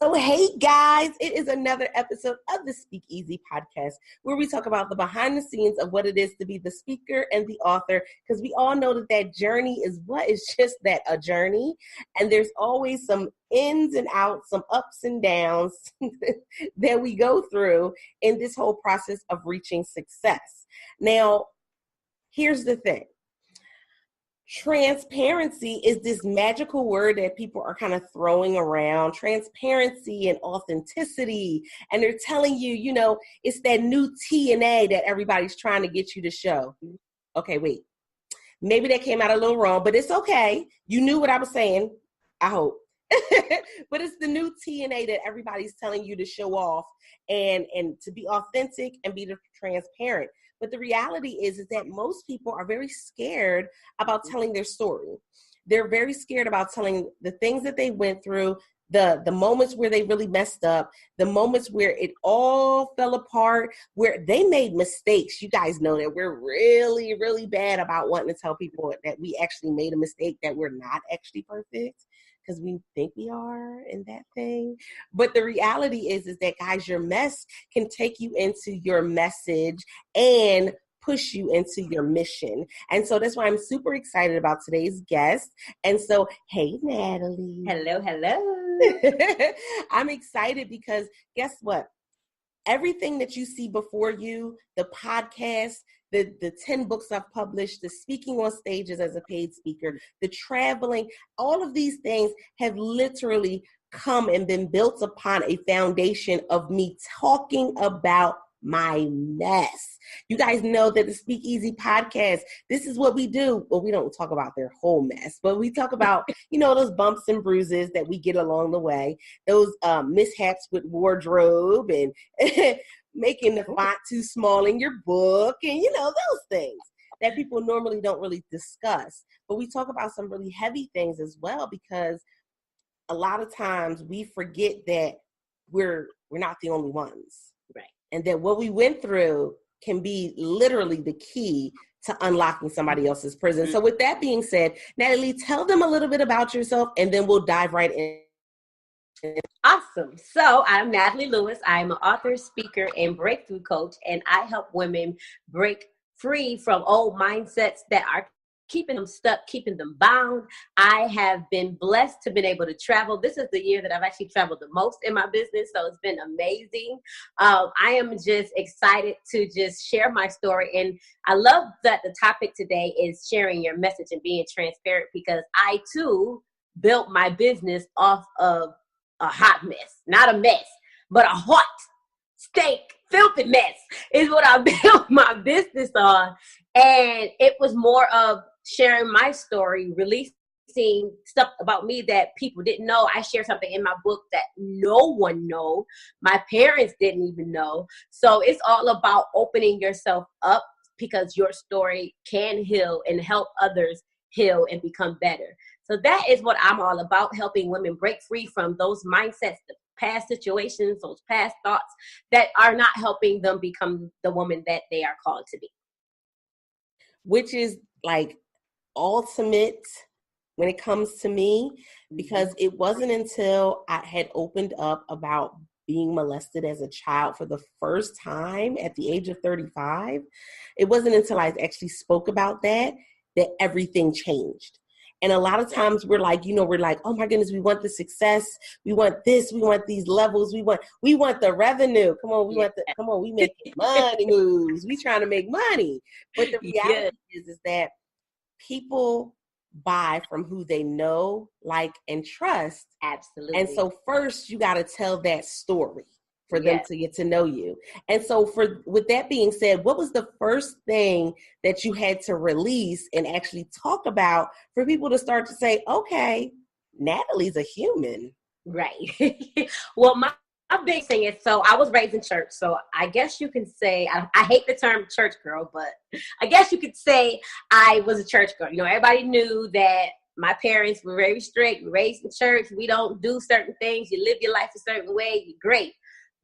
So, hey guys, it is another episode of the Speak Easy podcast where we talk about the behind the scenes of what it is to be the speaker and the author, because we all know that journey is just that, a journey. And there's always some ins and outs, some ups and downs that we go through in this whole process of reaching success. Now, here's the thing. Transparency is this magical word that people are kind of throwing around. Transparency and authenticity. And they're telling you, it's that new TNA that everybody's trying to get you to show. Okay, wait. Maybe that came out a little wrong, but it's okay. You knew what I was saying, I hope. But it's the new TNA that everybody's telling you to show off and to be authentic and be transparent. But the reality is that most people are very scared about telling their story. They're very scared about telling the things that they went through, the moments where they really messed up, the moments where it all fell apart, where they made mistakes. You guys know that we're really, really bad about wanting to tell people that we actually made a mistake, that we're not actually perfect, because we think we are in that thing. But the reality is that, guys, your mess can take you into your message and push you into your mission. And so that's why I'm super excited about today's guest. And so, hey, Natalie. Hello, hello. I'm excited because guess what? Everything that you see before you, the podcast, the 10 books I've published, the speaking on stages as a paid speaker, the traveling, all of these things have literally come and been built upon a foundation of me talking about my mess. You guys know that the Speak Easy podcast, this is what we do. Well, we don't talk about their whole mess, but we talk about, those bumps and bruises that we get along the way, those mishaps with wardrobe and making the font too small in your book and, those things that people normally don't really discuss. But we talk about some really heavy things as well, because a lot of times we forget that we're not the only ones. Right. And that what we went through can be literally the key to unlocking somebody else's prison. So with that being said, Natalie, tell them a little bit about yourself and then we'll dive right in. Awesome. So I'm Natalie Lewis. I'm an author, speaker, and breakthrough coach, and I help women break free from old mindsets that are keeping them stuck, keeping them bound. I have been blessed to been able to travel. This is the year that I've actually traveled the most in my business, so it's been amazing. I am just excited to just share my story, and I love that the topic today is sharing your message and being transparent, because I too built my business off of a hot mess, not a mess, but a hot steak, filthy mess is what I built my business on. And it was more of sharing my story, releasing stuff about me that people didn't know. I shared something in my book that no one know. My parents didn't even know. So it's all about opening yourself up, because your story can heal and help others heal and become better. So that is what I'm all about, helping women break free from those mindsets, the past situations, those past thoughts that are not helping them become the woman that they are called to be. Which is like ultimate when it comes to me, because it wasn't until I had opened up about being molested as a child for the first time at the age of 35, it wasn't until I actually spoke about that everything changed. And a lot of times we're like, oh my goodness, we want the success. We want this. We want these levels. We want the revenue. Come on, we making money moves. We trying to make money. But the reality is that people buy from who they know, like, and trust. Absolutely. And so first you got to tell that story for them to get to know you. And so with that being said, what was the first thing that you had to release and actually talk about for people to start to say, okay, Natalie's a human? Right. Well, my big thing is, so I was raised in church. So I guess you can say, I hate the term church girl, but I guess you could say I was a church girl. Everybody knew that my parents were very strict, raised in church. We don't do certain things. You live your life a certain way. You're great.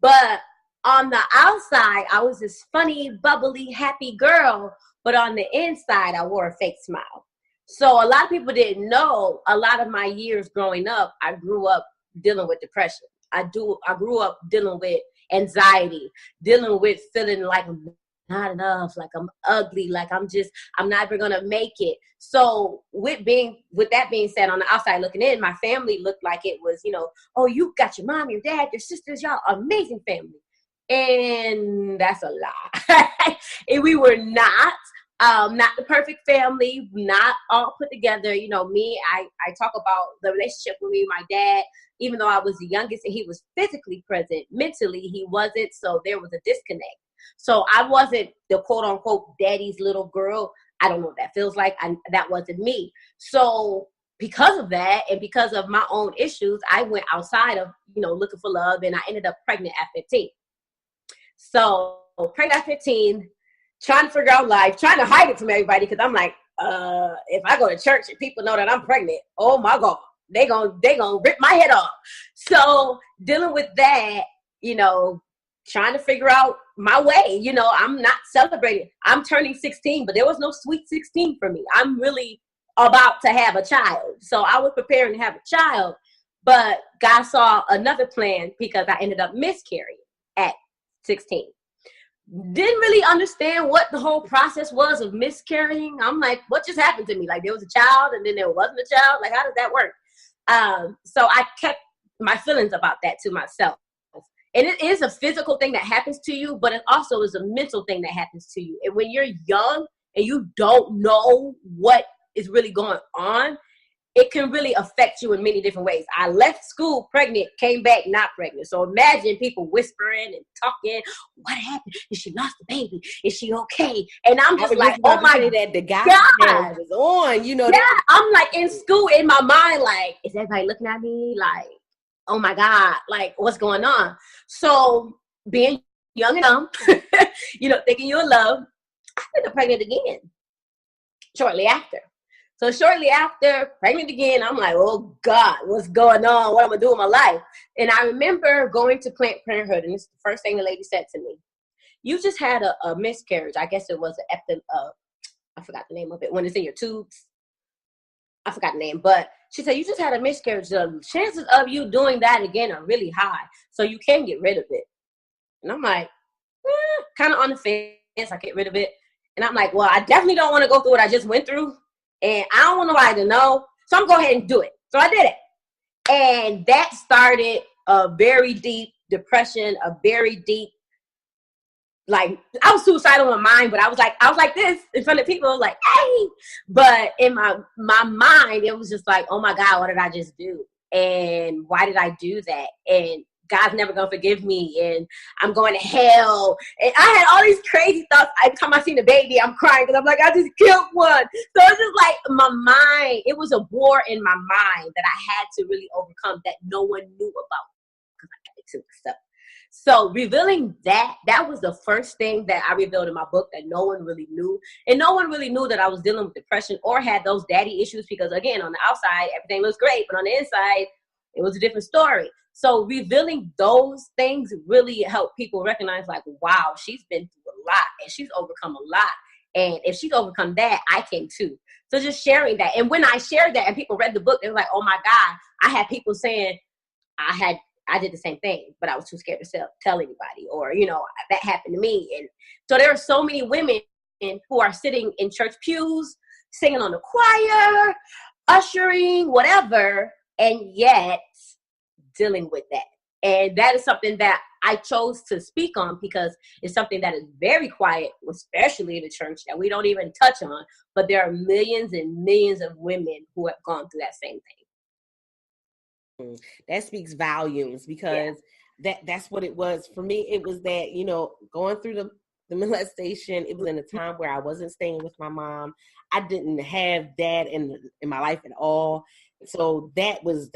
But on the outside, I was this funny, bubbly, happy girl. But on the inside, I wore a fake smile. So a lot of people didn't know, a lot of my years growing up, I grew up dealing with depression. I grew up dealing with anxiety, dealing with feeling like I'm not enough, like I'm ugly, like I'm not ever gonna make it. So with that being said, on the outside looking in, my family looked like it was, oh, you got your mom, your dad, your sisters, y'all amazing family. And that's a lie. And we were not the perfect family, not all put together. I talk about the relationship with me and my dad, even though I was the youngest and he was physically present, mentally he wasn't. So there was a disconnect. So I wasn't the quote unquote daddy's little girl. I don't know what that feels like. That wasn't me. So because of that, and because of my own issues, I went outside of, looking for love, and I ended up pregnant at 15. So pregnant at 15, trying to figure out life, trying to hide it from everybody, because I'm like, if I go to church and people know that I'm pregnant, oh my God, they gonna rip my head off. So dealing with that, trying to figure out my way. I'm not celebrating. I'm turning 16, but there was no sweet 16 for me. I'm really about to have a child. So I was preparing to have a child, but God saw another plan, because I ended up miscarrying at 16. Didn't really understand what the whole process was of miscarrying. I'm like, what just happened to me? Like, there was a child and then there wasn't a child. Like, how does that work? So I kept my feelings about that to myself. And it is a physical thing that happens to you, but it also is a mental thing that happens to you. And when you're young and you don't know what is really going on, it can really affect you in many different ways. I left school pregnant, came back not pregnant. So imagine people whispering and talking. What happened? Is she lost the baby? Is she okay? And I'm just like, oh my that the guy God was on, Yeah, I'm like in school, in my mind, like, is everybody looking at me? Like, oh my God, like, what's going on? So being young and dumb, thinking you're in love, I ended up pregnant again shortly after. So shortly after, pregnant again, I'm like, oh God, what's going on? What am I doing with my life? And I remember going to Planned Parenthood, and this is the first thing the lady said to me. You just had a miscarriage. I guess it was I forgot the name of it, when it's in your tubes. I forgot the name, but she said, you just had a miscarriage. The chances of you doing that again are really high, so you can get rid of it. And I'm like, kind of on the fence. I get rid of it. And I'm like, well, I definitely don't want to go through what I just went through. And I don't want nobody to know. So I'm going to go ahead and do it. So I did it. And that started a very deep depression, a very deep, like, I was suicidal in my mind, but I was like this in front of people, like, hey. But in my mind, it was just like, oh my God, what did I just do? And why did I do that? And God's never going to forgive me, and I'm going to hell. And I had all these crazy thoughts. Every time I seen a baby, I'm crying because I'm like, I just killed one. So it's just like my mind, it was a war in my mind that I had to really overcome, that no one knew about, because I got into stuff. So revealing that was the first thing that I revealed in my book, that no one really knew. And no one really knew that I was dealing with depression or had those daddy issues, because again, on the outside, everything looks great, but on the inside, it was a different story. So revealing those things really helped people recognize, like, wow, she's been through a lot and she's overcome a lot. And if she's overcome that, I can too. So just sharing that. And when I shared that and people read the book, they were like, oh my God. I had people saying I did the same thing, but I was too scared to tell anybody, or, that happened to me. And so there are so many women who are sitting in church pews, singing on the choir, ushering, whatever, and yet dealing with that. And that is something that I chose to speak on, because it's something that is very quiet, especially in the church, that we don't even touch on. But there are millions and millions of women who have gone through that same thing. That speaks volumes, because that's what it was for me. It was that, going through the molestation, it was in a time where I wasn't staying with my mom. I didn't have dad in my life at all. So that was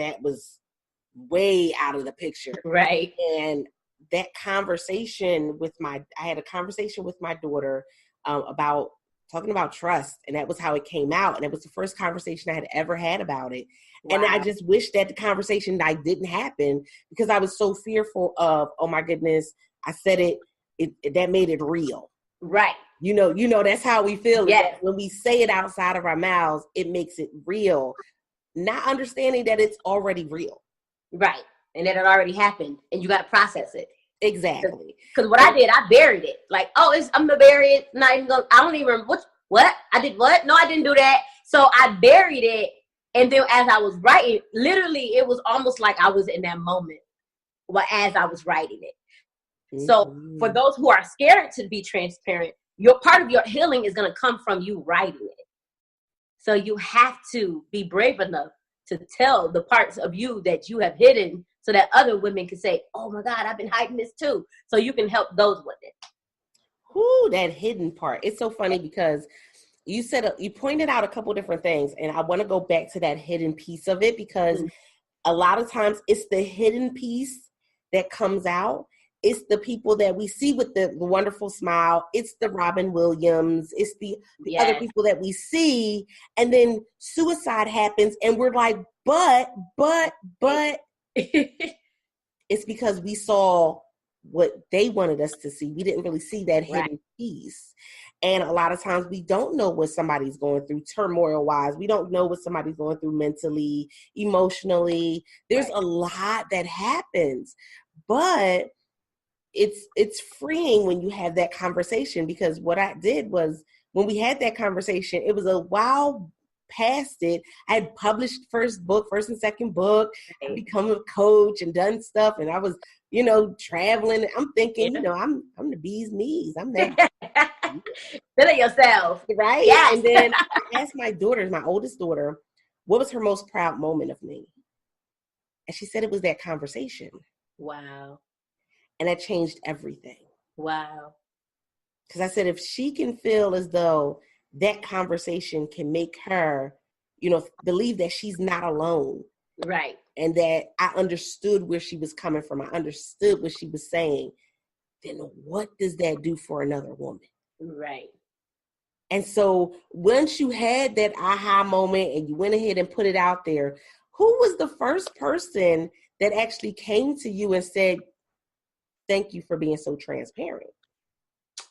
way out of the picture. Right. And that conversation I had a conversation with my daughter about talking about trust. And that was how it came out. And it was the first conversation I had ever had about it. Wow. And I just wish that the conversation didn't happen, because I was so fearful of, oh my goodness, I said it that made it real. Right. That's how we feel. Yes. When we say it outside of our mouths, it makes it real. Not understanding that it's already real. Right. And it had already happened, and you got to process it. Exactly. Because what I did, I buried it. Like, I'm gonna bury it. Not even gonna, I don't even remember what I did. What? No, I didn't do that. So I buried it, and then as I was writing, literally, it was almost like I was in that moment, as I was writing it. Mm-hmm. So for those who are scared to be transparent, your part of your healing is gonna come from you writing it. So you have to be brave enough to tell the parts of you that you have hidden, so that other women can say, oh my God, I've been hiding this too. So you can help those women. Ooh, that hidden part. It's so funny because you pointed out a couple different things, and I want to go back to that hidden piece of it, because a lot of times it's the hidden piece that comes out. It's the people that we see with the wonderful smile. It's the Robin Williams. It's the other people that we see. And then suicide happens and we're like, but. It's because we saw what they wanted us to see. We didn't really see that hidden piece. And a lot of times we don't know what somebody's going through turmoil-wise. We don't know what somebody's going through mentally, emotionally. There's a lot that happens. But it's freeing when you have that conversation, because what I did was, when we had that conversation, it was a while past it. I had published first and second book, I'd become a coach and done stuff, and I was, traveling. I'm thinking, I'm the bee's knees. I'm that. Feel it yourself. Right? Yes. And then I asked my oldest daughter, what was her most proud moment of me? And she said it was that conversation. Wow. And that changed everything. Wow. Because I said, if she can feel as though that conversation can make her, believe that she's not alone. Right. And that I understood where she was coming from. I understood what she was saying. Then what does that do for another woman? Right. And so once you had that aha moment and you went ahead and put it out there, who was the first person that actually came to you and said, thank you for being so transparent?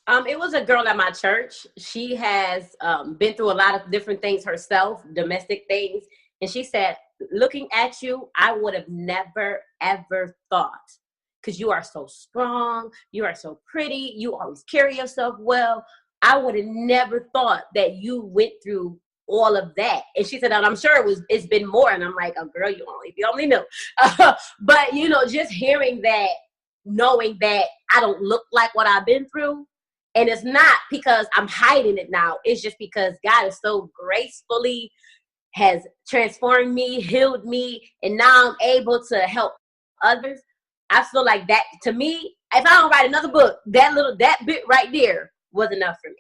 It was a girl at my church. She has been through a lot of different things herself, domestic things. And she said, looking at you, I would have never, ever thought, because you are so strong, you are so pretty, you always carry yourself well. I would have never thought that you went through all of that. And she said, and I'm sure it's been more. And I'm like, oh girl, you only knew. But just hearing that, knowing that I don't look like what I've been through. And it's not because I'm hiding it now. It's just because God is so gracefully has transformed me, healed me, and now I'm able to help others. I feel like that, to me, if I don't write another book, that bit right there was enough for me.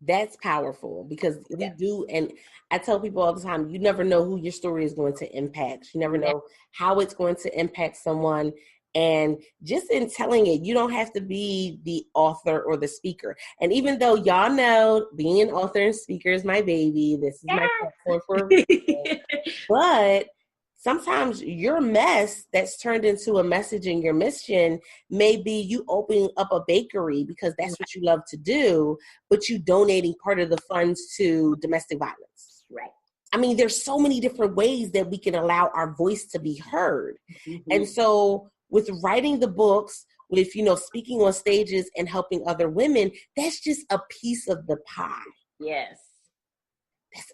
That's powerful, because we do, and I tell people all the time, you never know who your story is going to impact. You never know how it's going to impact someone. And just in telling it, you don't have to be the author or the speaker. And even though y'all know being an author and speaker is my baby, this is my platform for a reason. But sometimes your mess that's turned into a message in your mission may be you opening up a bakery because that's what you love to do, but you donating part of the funds to domestic violence. Right. I mean, there's so many different ways that we can allow our voice to be heard. Mm-hmm. And so with writing the books, with, speaking on stages and helping other women, that's just a piece of the pie. Yes.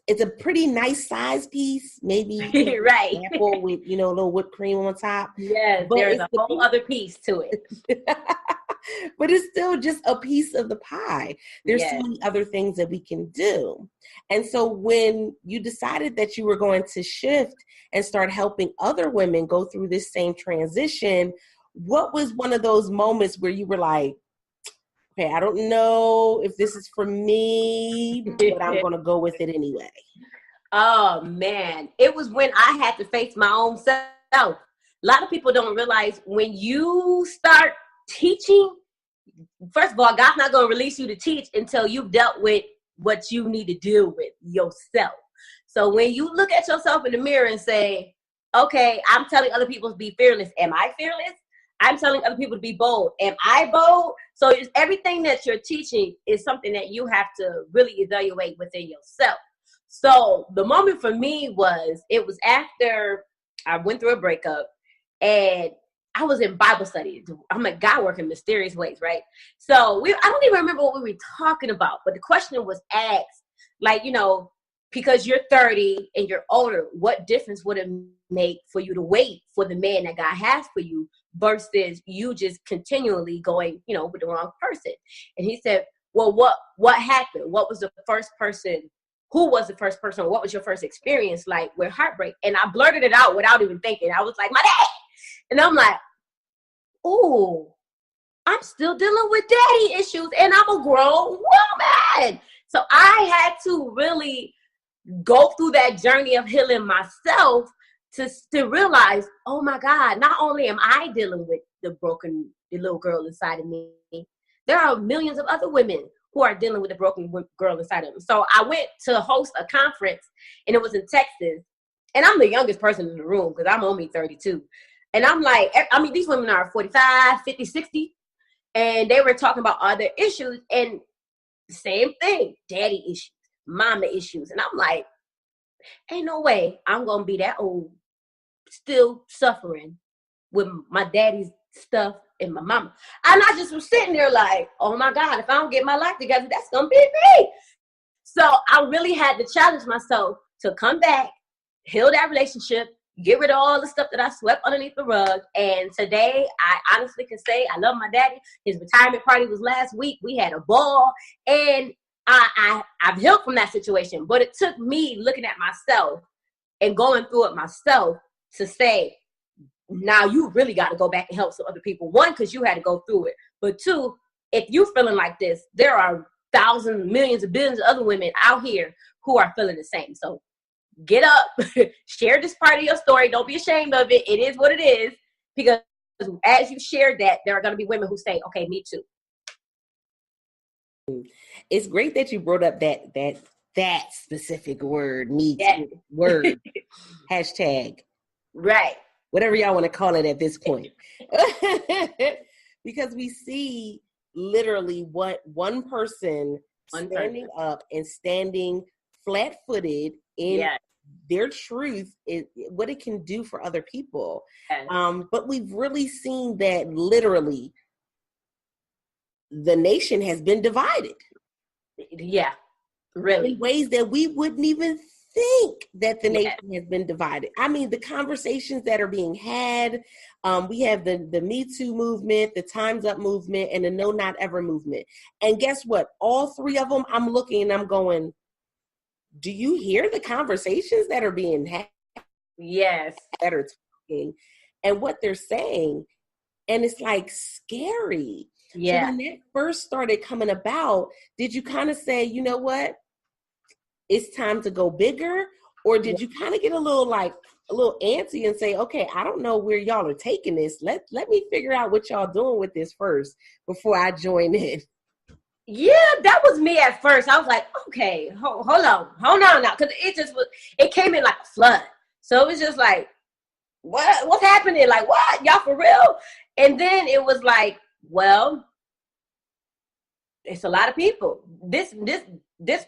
It's a pretty nice size piece, maybe right. apple with, a little whipped cream on top. Yes, but there's a whole other piece to it. But it's still just a piece of the pie. There's so many other things that we can do. And so when you decided that you were going to shift and start helping other women go through this same transition, what was one of those moments where you were like, okay, I don't know if this is for me, but I'm going to go with it anyway? Oh, man. It was when I had to face my own self. A lot of people don't realize when you start teaching, first of all, God's not going to release you to teach until you've dealt with what you need to deal with yourself. So when you look at yourself in the mirror and say, okay, I'm telling other people to be fearless. Am I fearless? I'm telling other people to be bold. Am I bold? So it's everything that you're teaching is something that you have to really evaluate within yourself. So the moment for me was, it was after I went through a breakup, and I was in Bible study. I'm a God working mysterious ways, right? So I don't even remember what we were talking about, but the question was asked, like, because you're 30 and you're older, what difference would it make for you to wait for the man that God has for you versus you just continually going, with the wrong person? And he said, well, what happened? What was the first person? Who was the first person? What was your first experience like with heartbreak? And I blurted it out without even thinking. I was like, my dad. And I'm like, oh, I'm still dealing with daddy issues and I'm a grown woman. So I had to really go through that journey of healing myself to realize, oh my God, not only am I dealing with the little girl inside of me, there are millions of other women who are dealing with the broken girl inside of them. So I went to host a conference, and it was in Texas. And I'm the youngest person in the room because I'm only 32. And I'm like, these women are 45, 50, 60. And they were talking about other issues. And same thing, daddy issues, mama issues. And I'm like, ain't no way I'm going to be that old, still suffering with my daddy's stuff and my mama. And I just was sitting there like, oh my God, if I don't get my life together, that's going to be me. So I really had to challenge myself to come back, heal that relationship, get rid of all the stuff that I swept underneath the rug. And today, I honestly can say I love my daddy. His retirement party was last week. We had a ball. And I've healed from that situation. But it took me looking at myself and going through it myself to say, now you really got to go back and help some other people. One, because you had to go through it. But two, if you're feeling like this, there are thousands, millions, and billions of other women out here who are feeling the same. So get up, share this part of your story. Don't be ashamed of it. It is what it is. Because as you share that, there are going to be women who say, okay, me too. It's great that you brought up that specific word, me too, word, hashtag. Right. Whatever y'all want to call it at this point. Because we see literally what one person standing up and standing flat-footed in their truth, what it can do for other people. Yes. But we've really seen that literally the nation has been divided. Yeah, really. In ways that we wouldn't even think that the nation has been divided. I mean, the conversations that are being had, we have the Me Too movement, the Time's Up movement, and the No Not Ever movement. And guess what? All three of them, I'm looking and I'm going, do you hear the conversations that are being had? Yes. That are talking and what they're saying. And it's like scary. Yeah. So when that first started coming about, did you kind of say, you know what? It's time to go bigger? Or did you kind of get a little antsy and say, okay, I don't know where y'all are taking this. Let me figure out what y'all doing with this first before I join in. Yeah, that was me at first. I was like, okay, hold on now. Because it came in like a flood. So it was just like, what's happening? Like, what? Y'all for real? And then it was like, well, it's a lot of people. This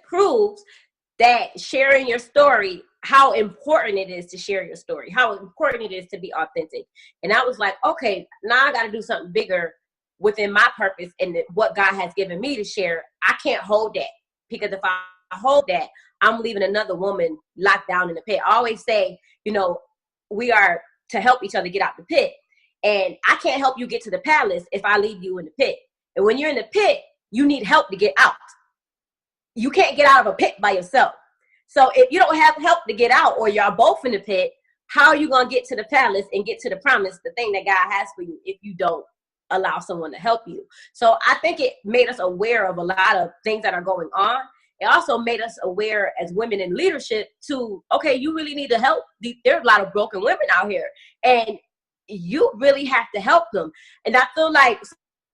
proves that sharing your story, how important it is to share your story, how important it is to be authentic. And I was like, okay, now I got to do something bigger within my purpose and what God has given me to share. I can't hold that, because if I hold that, I'm leaving another woman locked down in the pit. I always say, we are to help each other get out the pit. And I can't help you get to the palace if I leave you in the pit. And when you're in the pit, you need help to get out. You can't get out of a pit by yourself. So if you don't have help to get out, or you're both in the pit, how are you going to get to the palace and get to the promise, the thing that God has for you, if you don't allow someone to help you? So I think it made us aware of a lot of things that are going on. It also made us aware as women in leadership to, okay, you really need to help. There's a lot of broken women out here, and you really have to help them. And I feel like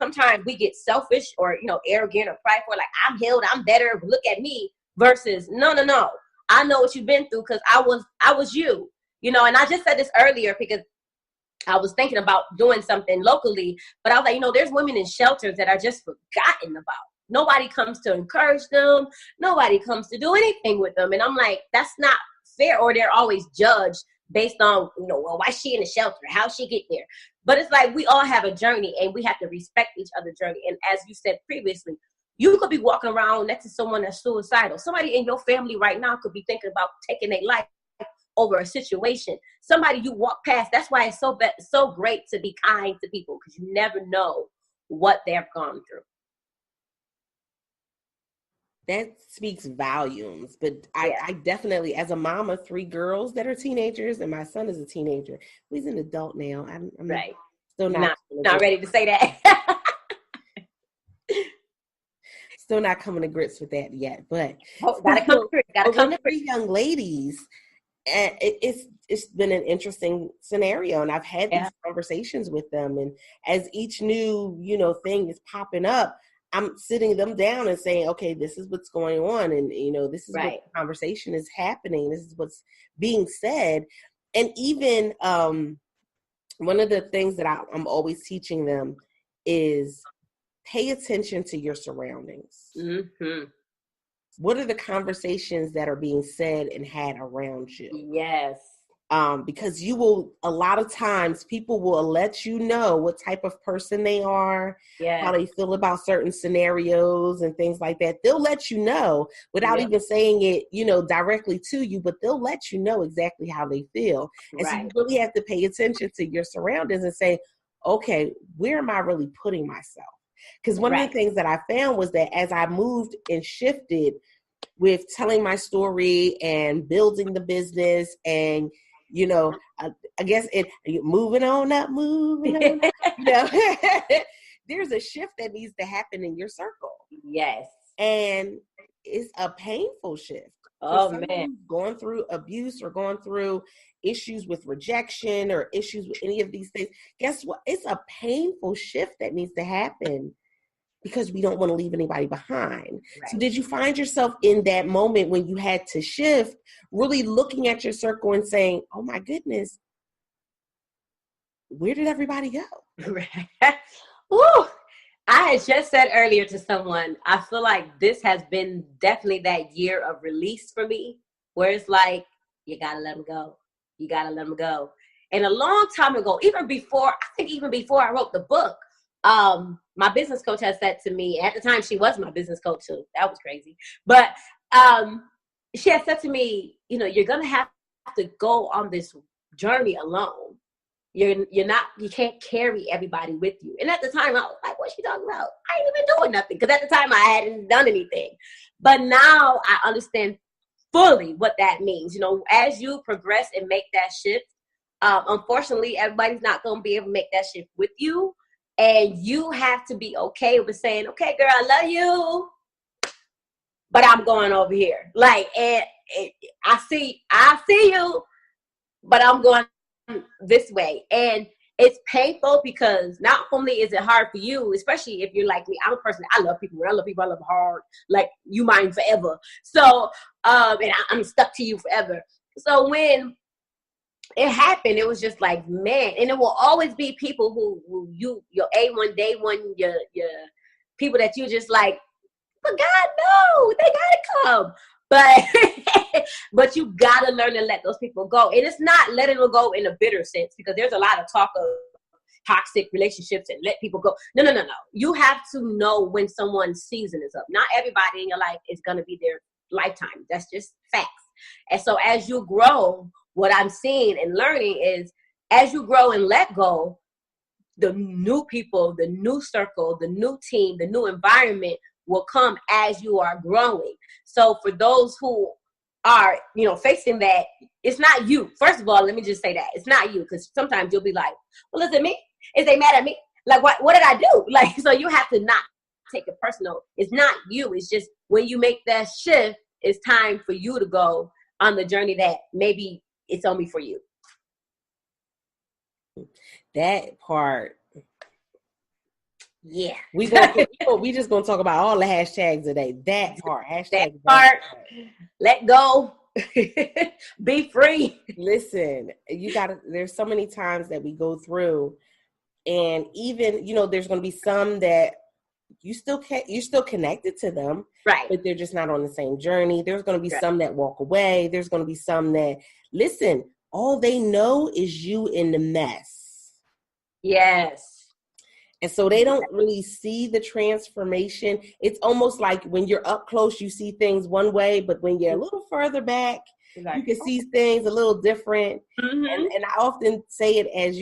sometimes we get selfish or, arrogant or prideful, like I'm healed, I'm better, look at me, versus no. I know what you've been through because I was you, and I just said this earlier because I was thinking about doing something locally, but I was like, there's women in shelters that are just forgotten about. Nobody comes to encourage them. Nobody comes to do anything with them. And I'm like, that's not fair. Or they're always judged based on, well, why is she in the shelter? How she get there? But it's like we all have a journey and we have to respect each other's journey. And as you said previously, you could be walking around next to someone that's suicidal. Somebody in your family right now could be thinking about taking their life over a situation. Somebody you walk past. That's why it's so great to be kind to people, because you never know what they've gone through. That speaks volumes. But I definitely, as a mom of 3 girls that are teenagers, and my son is a teenager, he's an adult now. I'm right. Still not ready to say that. Still not coming to grips with that yet. But gotta come to 3 young ladies, and it's been an interesting scenario, and I've had these conversations with them, and as each new thing is popping up, I'm sitting them down and saying, okay, this is what's going on, and this is what the conversation is happening, this is what's being said. And even one of the things that I'm always teaching them is pay attention to your surroundings. Mm-hmm. What are the conversations that are being said and had around you? Yes. Because a lot of times people will let you know what type of person they are, how they feel about certain scenarios and things like that. They'll let you know without even saying it, directly to you, but they'll let you know exactly how they feel. And so you really have to pay attention to your surroundings and say, okay, where am I really putting myself? Because one of the things that I found was that as I moved and shifted with telling my story and building the business and, I guess moving on up. There's a shift that needs to happen in your circle. Yes. And it's a painful shift. Oh, man. Going through abuse or going through issues with rejection or issues with any of these things. Guess what? It's a painful shift that needs to happen, because we don't want to leave anybody behind. Right. So did you find yourself in that moment when you had to shift, really looking at your circle and saying, oh my goodness, where did everybody go? Ooh, I had just said earlier to someone, I feel like this has been definitely that year of release for me, where it's like, you got to let them go. You got to let them go. And a long time ago, even before I wrote the book, my business coach has said to me, at the time she was my business coach too. That was crazy. But she had said to me, you're going to have to go on this journey alone. You can't carry everybody with you. And at the time I was like, what's she talking about? I ain't even doing nothing. Because at the time I hadn't done anything. But now I understand fully what that means. As you progress and make that shift, unfortunately, everybody's not going to be able to make that shift with you. And you have to be okay with saying, okay, girl, I love you, but I'm going over here. And I see you, but I'm going this way. And it's painful because not only is it hard for you, especially if you're like me, I'm a person, I love people. I love people, I love hard. Like, you mine forever. So, and I'm stuck to you forever. So when it happened, it was just like, man, and it will always be people who your A1 day one, your people that you just like, but God, no, they gotta come. But you gotta learn to let those people go. And it's not letting them go in a bitter sense, because there's a lot of talk of toxic relationships and let people go. No. You have to know when someone's season is up. Not everybody in your life is gonna be their lifetime. That's just facts. And so as you grow, what I'm seeing and learning is, as you grow and let go, the new people, the new circle, the new team, the new environment will come as you are growing. So for those who are, facing that, it's not you. First of all, let me just say that it's not you, because sometimes you'll be like, well, is it me? Is they mad at me? Like, what did I do? So you have to not take it personal. It's not you. It's just when you make that shift, it's time for you to go on the journey that maybe it's only for you. That part. Yeah. We just gonna talk about all the hashtags today. That part. Hashtag that part. Let go. Be free. Listen, there's so many times that we go through, and even, there's gonna be some that you're still connected to them, right? But they're just not on the same journey. There's going to be some that walk away. There's going to be some that, listen, all they know is you in the mess. Yes. And so they don't really see the transformation. It's almost like when you're up close, you see things one way, but when you're a little further back, you can see things a little different. Mm-hmm. And I often say it as,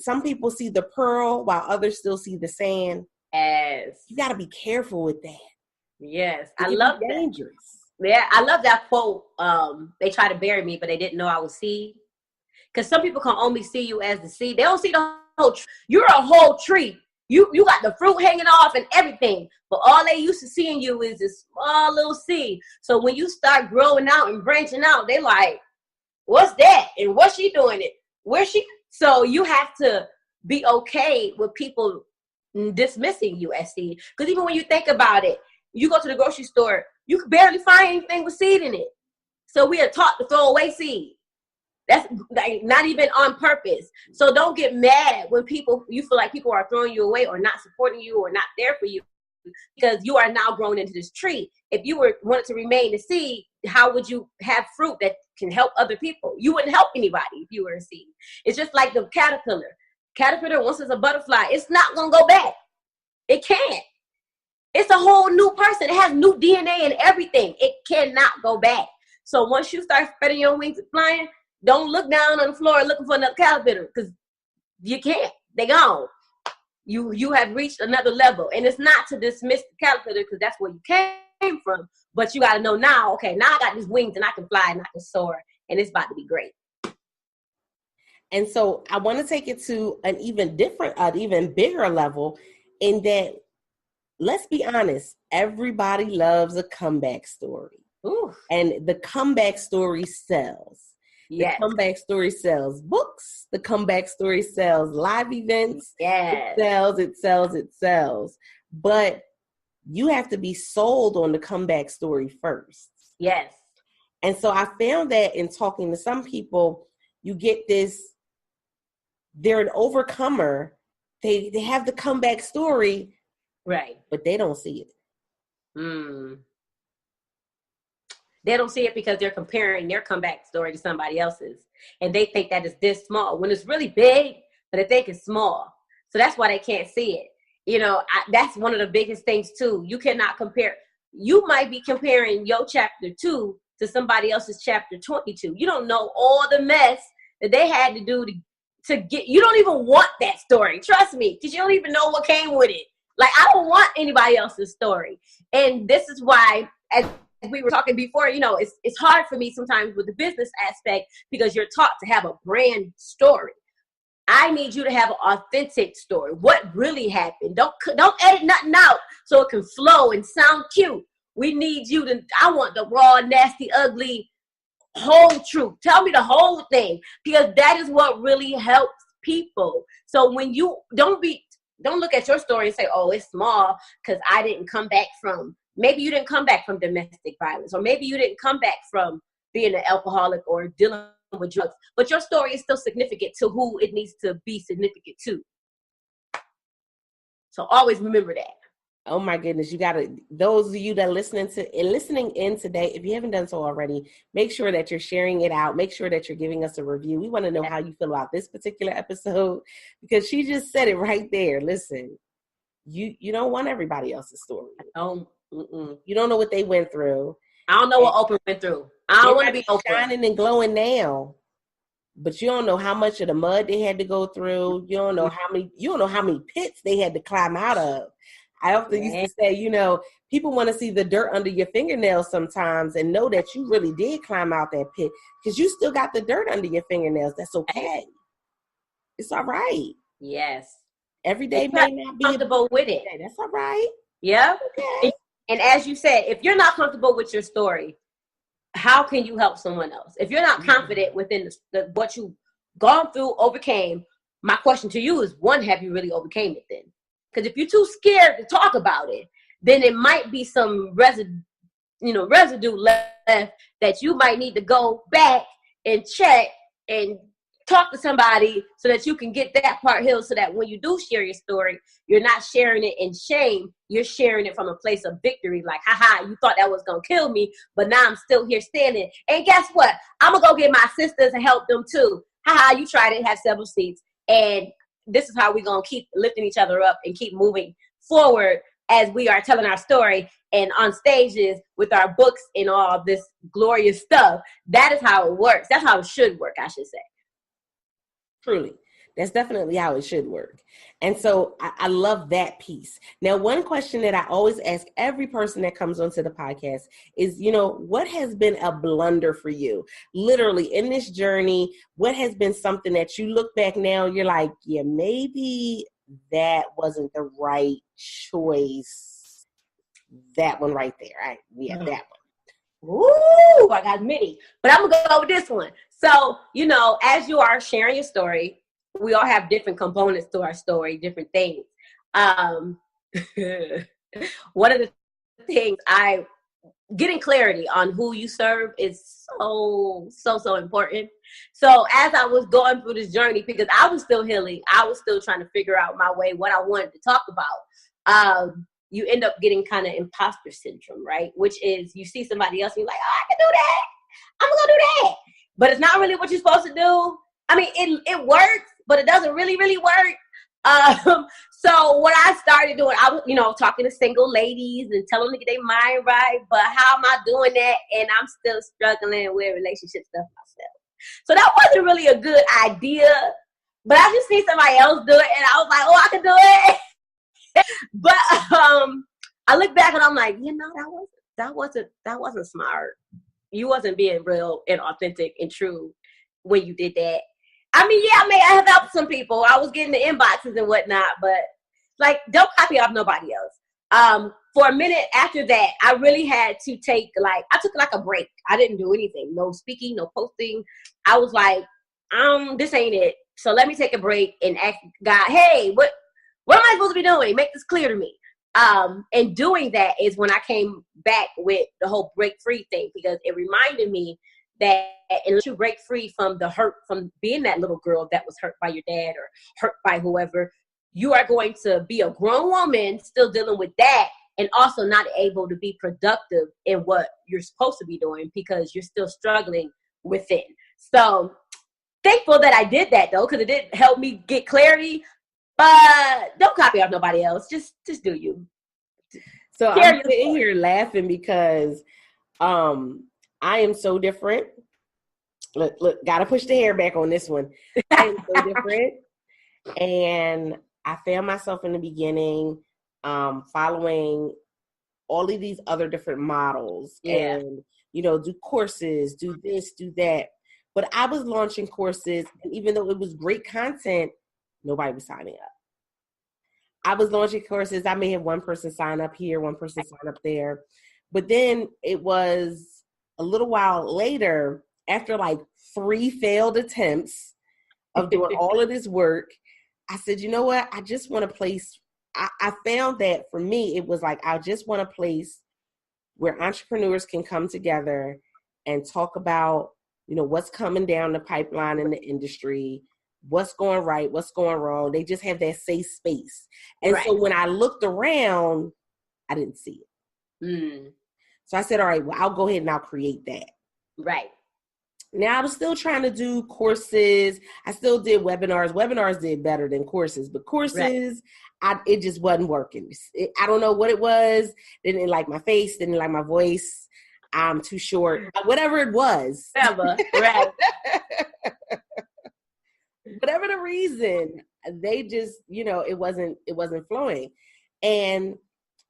some people see the pearl while others still see the sand. Yes. You got to be careful with that. Yes. It I can love be that. dangerous. Yeah, I love that quote. They try to bury me, but they didn't know I was seed. Because some people can only see you as the seed. They don't see the whole tree. You're a whole tree. You got the fruit hanging off and everything. But all they used to seeing you is this small little seed. So when you start growing out and branching out, they like, what's that? And what's she doing it? Where's she? So you have to be okay with people dismissing you as seed. Because even when you think about it, you go to the grocery store, you can barely find anything with seed in it. So we are taught to throw away seed. That's like not even on purpose. So don't get mad when you feel like people are throwing you away or not supporting you or not there for you, because you are now grown into this tree. If you wanted to remain a seed, how would you have fruit that can help other people? You wouldn't help anybody if you were a seed. It's just like the caterpillar. Caterpillar, once it's a butterfly, it's not going to go back. It can't. It's a whole new person. It has new DNA and everything. It cannot go back. So once you start spreading your wings and flying, don't look down on the floor looking for another caterpillar, because you can't. They gone. You have reached another level. And it's not to dismiss the caterpillar, because that's where you came from. But you got to know now, okay, now I got these wings and I can fly and I can soar. And it's about to be great. And so I want to take it to an even bigger level, in that, let's be honest, everybody loves a comeback story. Ooh. And the comeback story sells. Yes. The comeback story sells books. The comeback story sells live events. Yes. It sells. But you have to be sold on the comeback story first. Yes. And so I found that in talking to some people, you get this, they're an overcomer. They have the comeback story. Right. But they don't see it. They don't see it because they're comparing their comeback story to somebody else's. And they think that it's this small when it's really big, but they think it's small. So that's why they can't see it. That's one of the biggest things too. You cannot compare. You might be comparing your chapter 2 to somebody else's chapter 22. You don't know all the mess that they had to do to get. You don't even want that story. Trust me, because you don't even know what came with it. Like, I don't want anybody else's story. And this is why, as we were talking before, it's hard for me sometimes with the business aspect, because you're taught to have a brand story. I need you to have an authentic story. What really happened? Don't edit nothing out so it can flow and sound cute. We need you I want the raw, nasty, ugly, whole truth. Tell me the whole thing, because that is what really helps people. So when you don't look at your story and say, oh, it's small because I didn't come back from, maybe you didn't come back from domestic violence, or maybe you didn't come back from being an alcoholic or dealing with drugs, but your story is still significant to who it needs to be significant to. So always remember that. Oh my goodness, you got to, those of you that are listening in today, if you haven't done so already, make sure that you're sharing it out. Make sure that you're giving us a review. We want to know how you feel about this particular episode, because she just said it right there. Listen, you don't want everybody else's story. You don't know what they went through. I don't know what Oprah went through. I don't want to be Oprah. Shining and glowing now, but you don't know how much of the mud they had to go through. You don't know how many pits they had to climb out of. I often used to say, people want to see the dirt under your fingernails sometimes and know that you really did climb out that pit, because you still got the dirt under your fingernails. That's okay. It's all right. Yes. Every day may not be comfortable with it. That's all right. Yeah. Okay. And as you said, if you're not comfortable with your story, how can you help someone else? If you're not confident within what you've gone through, overcame, my question to you is, one, have you really overcame it then? Because if you're too scared to talk about it, then it might be some residue left that you might need to go back and check and talk to somebody so that you can get that part healed, so that when you do share your story, you're not sharing it in shame. You're sharing it from a place of victory. Like, haha, you thought that was going to kill me, but now I'm still here standing. And guess what? I'm going to go get my sisters and help them too. Haha, you tried it, have several seats. And this is how we're going to keep lifting each other up and keep moving forward as we are telling our story and on stages with our books and all this glorious stuff. That is how it works. That's how it should work, I should say. Truly. That's definitely how it should work. And so I love that piece. Now, one question that I always ask every person that comes onto the podcast is, what has been a blunder for you? Literally in this journey, what has been something that you look back now, you're like, yeah, maybe that wasn't the right choice. That one right there. Right? Yeah, that one. Ooh, I got many, but I'm gonna go with this one. So, as you are sharing your story, we all have different components to our story, different things. One of the things getting clarity on who you serve is so important. So as I was going through this journey, because I was still healing, I was still trying to figure out my way, what I wanted to talk about. You end up getting kind of imposter syndrome, right? Which is you see somebody else and you're like, oh, I can do that. I'm going to do that. But it's not really what you're supposed to do. I mean, it works, but it doesn't really, really work. So what I started doing, I was, talking to single ladies and telling them to get their mind right. But how am I doing that? And I'm still struggling with relationship stuff myself. So that wasn't really a good idea. But I just see somebody else do it, and I was like, oh, I can do it. But I look back and I'm like, that wasn't smart. You wasn't being real and authentic and true when you did that. I mean, yeah, I may have helped some people. I was getting the inboxes and whatnot, but don't copy off nobody else. For a minute after that, I really had to I took a break. I didn't do anything. No speaking, no posting. I was like, this ain't it. So let me take a break and ask God, hey, what am I supposed to be doing? Make this clear to me. And doing that is when I came back with the whole break free thing, because it reminded me that unless you break free from the hurt, from being that little girl that was hurt by your dad or hurt by whoever, you are going to be a grown woman still dealing with that and also not able to be productive in what you're supposed to be doing because you're still struggling within. So thankful that I did that though, because it did help me get clarity. But don't copy off nobody else. Just do you. So I'm sitting here laughing because I am so different. Look, gotta push the hair back on this one. I am so different. And I found myself in the beginning following all of these other different models and, do courses, do this, do that. But I was launching courses, and even though it was great content, nobody was signing up. I was launching courses. I may have one person sign up here, one person sign up there. But then it was a little while later, after 3 failed attempts of doing all of this work, I said, you know what? I just want a place. I found that for me, it was I just want a place where entrepreneurs can come together and talk about, what's coming down the pipeline in the industry, what's going right, what's going wrong. They just have that safe space. And so when I looked around, I didn't see it. So I said, all right, well, I'll go ahead and I'll create that. Right. Now I was still trying to do courses. I still did webinars. Webinars did better than courses, but courses, it just wasn't working. I don't know what it was. Didn't like my face, didn't like my voice. I'm too short, whatever it was. Right. Whatever the reason, they just, it wasn't flowing. And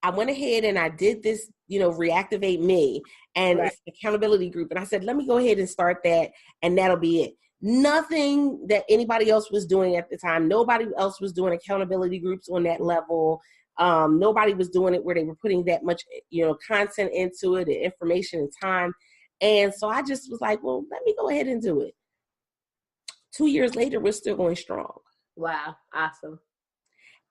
I went ahead and I did this, Reactivate Me, and it's an accountability group. And I said, let me go ahead and start that, and that'll be it. Nothing that anybody else was doing at the time. Nobody else was doing accountability groups on that level. Nobody was doing it where they were putting that much, content into it, and information and time. And so I just was like, well, let me go ahead and do it. 2 years later, we're still going strong. Wow. Awesome.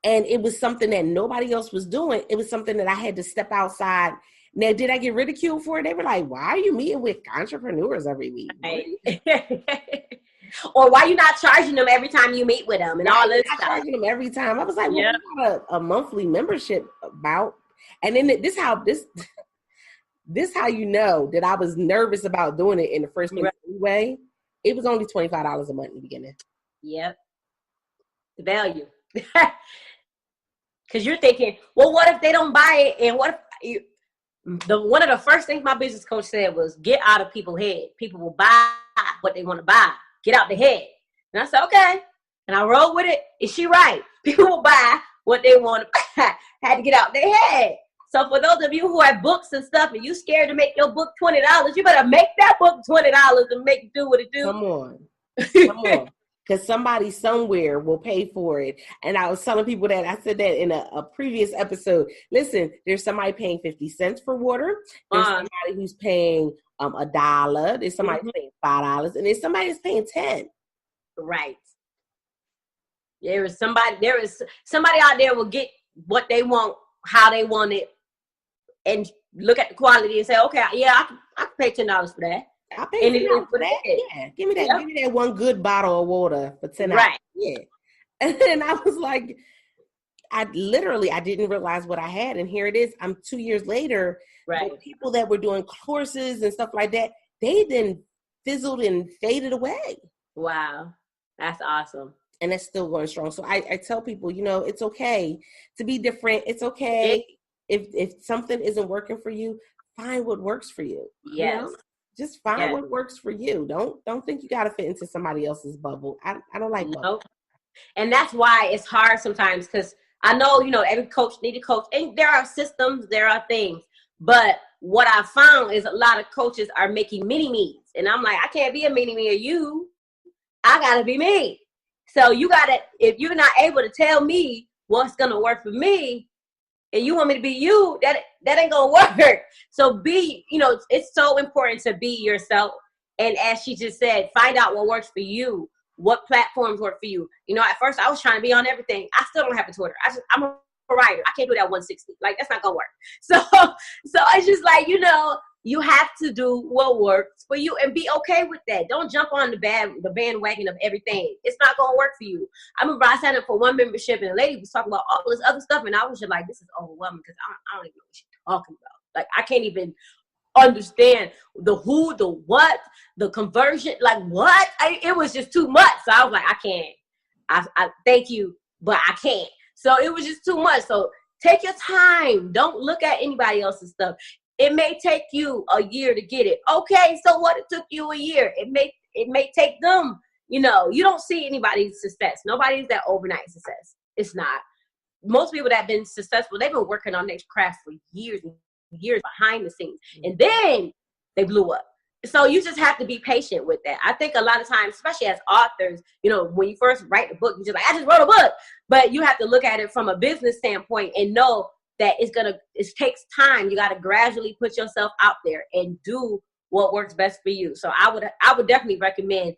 And it was something that nobody else was doing. It was something that I had to step outside. Now, did I get ridiculed for it? They were like, why are you meeting with entrepreneurs every week? Right. Or why you not charging them every time you meet with them and all this stuff. Charging them every time. I was like, well, yeah. we got a monthly membership about, and then this how you know that I was nervous about doing it in the first place anyway. It was only $25 a month in the beginning. Yep. The value. Because you're thinking, well, what if they don't buy it? And what if one of the first things my business coach said was, get out of people's head. People will buy what they want to buy. Get out the head. And I said, okay. And I rolled with it. Is she right? People will buy what they want to buy. Had to get out their head. So for those of you who have books and stuff and you scared to make your book $20, you better make that book $20 and make it do what it do. Come on. Because somebody somewhere will pay for it. And I was telling people that, I said that in a previous episode. Listen, there's somebody paying 50 cents for water. There's somebody who's paying $1. There's somebody who's paying $5. And there's somebody who's paying 10. Right. There is somebody out there will get what they want, how they want it, and look at the quality and say, okay, yeah, I can pay $10 for that. I pay $10 for that. Yeah, give me that. Yep. Give me that one good bottle of water for $10. Right. Yeah. And then I was like, I didn't realize what I had, and here it is. I'm 2 years later. Right. The people that were doing courses and stuff like that, they then fizzled and faded away. Wow, that's awesome. And that's still going strong. So I tell people, it's okay to be different. It's okay if something isn't working for you, find what works for you. Yes. Just find what works for you. Don't think you got to fit into somebody else's bubble. I don't like bubbles. And that's why it's hard sometimes, because I know, every coach needs a coach. And there are systems, there are things. But what I found is a lot of coaches are making mini-me's. And I'm like, I can't be a mini-me of you. I got to be me. So you got to, if you're not able to tell me what's going to work for me, and you want me to be you, that ain't going to work. So it's so important to be yourself. And as she just said, find out what works for you. What platforms work for you. At first I was trying to be on everything. I still don't have a Twitter. I'm a writer. I can't do that 160. Like, that's not going to work. So it's just like, you have to do what works for you and be okay with that. Don't jump on the bandwagon of everything. It's not going to work for you. I remember I signed up for one membership and the lady was talking about all this other stuff. And I was just like, this is overwhelming because I don't even know what she's talking about. Like, I can't even understand the who, the what, the conversion. Like, what? It was just too much. So I was like, I can't. I thank you, but I can't. So it was just too much. So take your time. Don't look at anybody else's stuff. It may take you a year to get it. Okay, so what? It took you a year. It may take them. You don't see anybody's success. Nobody's that overnight success. It's not. Most people that have been successful, they've been working on their craft for years and years behind the scenes, and then they blew up. So you just have to be patient with that. I think a lot of times, especially as authors, when you first write a book, you're just like, I just wrote a book. But you have to look at it from a business standpoint and know that it takes time. You got to gradually put yourself out there and do what works best for you. So I would definitely recommend,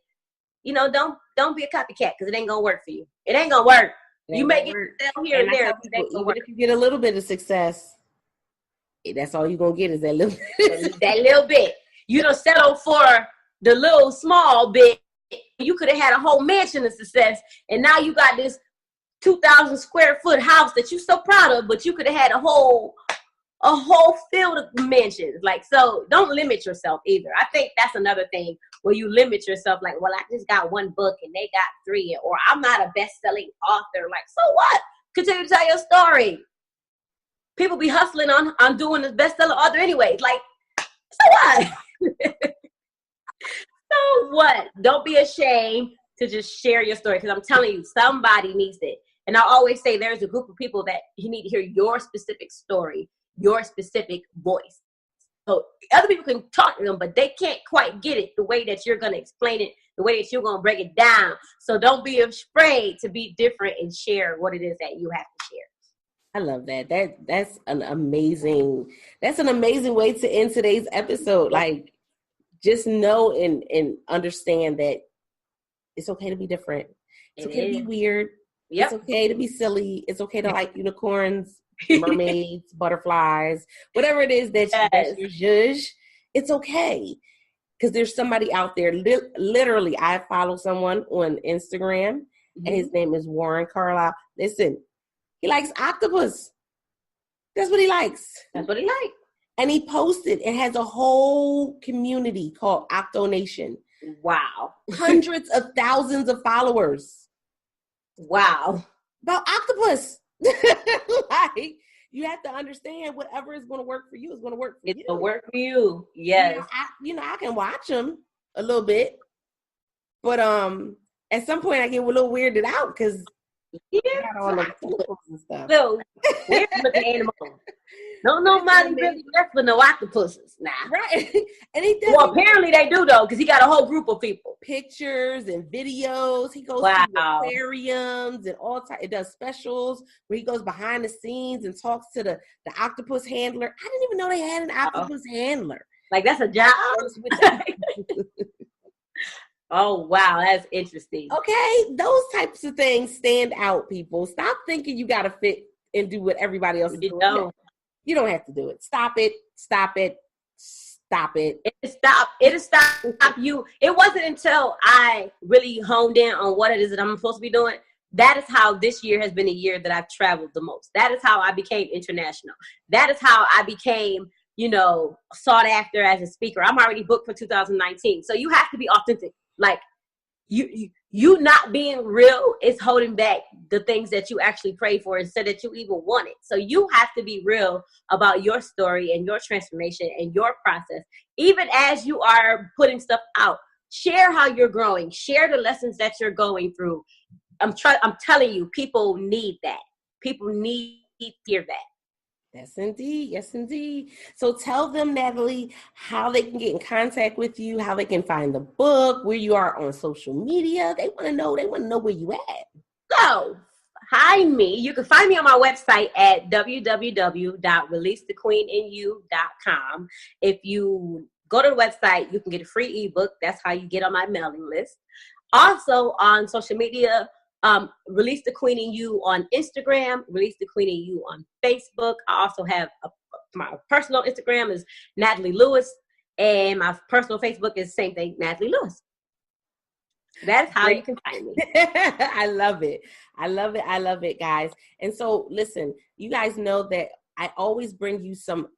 don't be a copycat, because it ain't gonna work for you. It ain't gonna work. You may get here and there. Even if you get a little bit of success, that's all you're gonna get is that little bit. That little bit. You don't settle for the little small bit. You could have had a whole mansion of success, and now you got this 2,000 square foot house that you're so proud of, but you could have had a whole field of mansions. Like, so don't limit yourself either. I think that's another thing where you limit yourself. Like, well, I just got one book and they got 3, or I'm not a best-selling author. Like, so what? Continue to tell your story. People be hustling on doing this bestseller author anyways. Like, so what? So what? Don't be ashamed to just share your story, because I'm telling you, somebody needs it. And I always say there's a group of people that you need to hear your specific story, your specific voice. So other people can talk to them, but they can't quite get it the way that you're going to explain it, the way that you're going to break it down. So don't be afraid to be different and share what it is that you have to share. I love that. That's an amazing way to end today's episode. Like, just know and understand that it's okay to be different. It's okay to be weird. Yep. It's okay to be silly. It's okay to like unicorns, mermaids, butterflies, whatever it is that's your zhuzh. It's okay. because there's somebody out there, literally, I follow someone on Instagram, and his name is Warren Carlisle. Listen, he likes octopus. That's what he likes. That's what he likes. And he posted, it has a whole community called Octo Nation. Wow. Hundreds of thousands of followers. Wow. About octopus. Like, you have to understand whatever is going to work for you is going to work for you. It's going to work for you. Yes. I can watch them a little bit. But at some point I get a little weirded out because got all the tentacles and stuff. So, weird looking animal. Nobody really left for no octopuses now. Right. And he does. Well, apparently they do, though, because he got a whole group of people. Pictures and videos. He goes to aquariums and all types. It does specials where he goes behind the scenes and talks to the octopus handler. I didn't even know they had an octopus handler. Like, that's a job? Oh, wow. That's interesting. Okay. Those types of things stand out, people. Stop thinking you got to fit and do what everybody else is doing. No. You don't have to do it. Stop it. Stop it. Stop it. It'll stop you. It wasn't until I really honed in on what it is that I'm supposed to be doing. That is how this year has been a year that I've traveled the most. That is how I became international. That is how I became, sought after as a speaker. I'm already booked for 2019. So you have to be authentic. Like, you not being real is holding back the things that you actually pray for instead that you even want it. So you have to be real about your story and your transformation and your process. Even as you are putting stuff out, share how you're growing. Share the lessons that you're going through. I'm telling you, people need that. People need to hear that. Yes, indeed. Yes, indeed. So tell them, Natalie, how they can get in contact with you, how they can find the book, where you are on social media. They want to know. They want to know where you at. So find me. You can find me on my website at www.releasethequeeninu.com. If you go to the website, you can get a free ebook. That's how you get on my mailing list. Also on social media, Release the Queen in You on Instagram, Release the Queen in You on Facebook. I also have my personal Instagram is Natalie Lewis, and my personal Facebook is the same thing, Natalie Lewis. That's how you can find me. I love it. I love it. I love it, guys. And so, listen, you guys know that I always bring you some,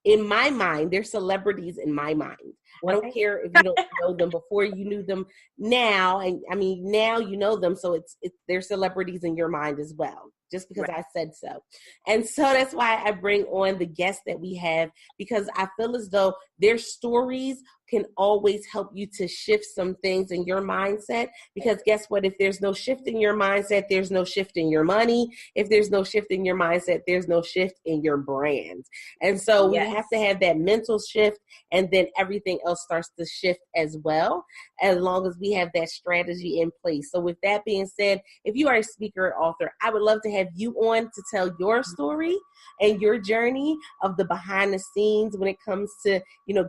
in my mind, they're celebrities in my mind. I don't care if you don't know them before you knew them now. And I mean, now you know them. So they're celebrities in your mind as well, just because I said so. And so that's why I bring on the guests that we have, because I feel as though their stories can always help you to shift some things in your mindset. Because guess what? If there's no shift in your mindset, there's no shift in your money. If there's no shift in your mindset, there's no shift in your brand. And so we have to have that mental shift, and then everything else starts to shift as well, as long as we have that strategy in place. So with that being said, if you are a speaker or author, I would love to have you on to tell your story and your journey of the behind the scenes when it comes to,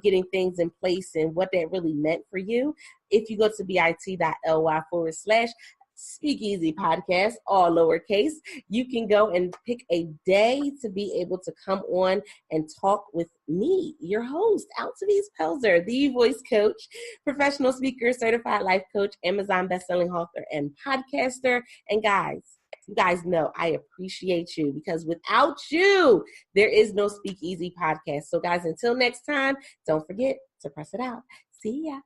getting things in place and what that really meant for you. If you go to bit.ly/Speakeasy Podcast, all lowercase, you can go and pick a day to be able to come on and talk with me, your host, Altaviz Pelzer, the voice coach, professional speaker, certified life coach, Amazon bestselling author, and podcaster. And guys, you guys know I appreciate you, because without you, there is no Speakeasy Podcast. So guys, until next time, don't forget to press it out. See ya.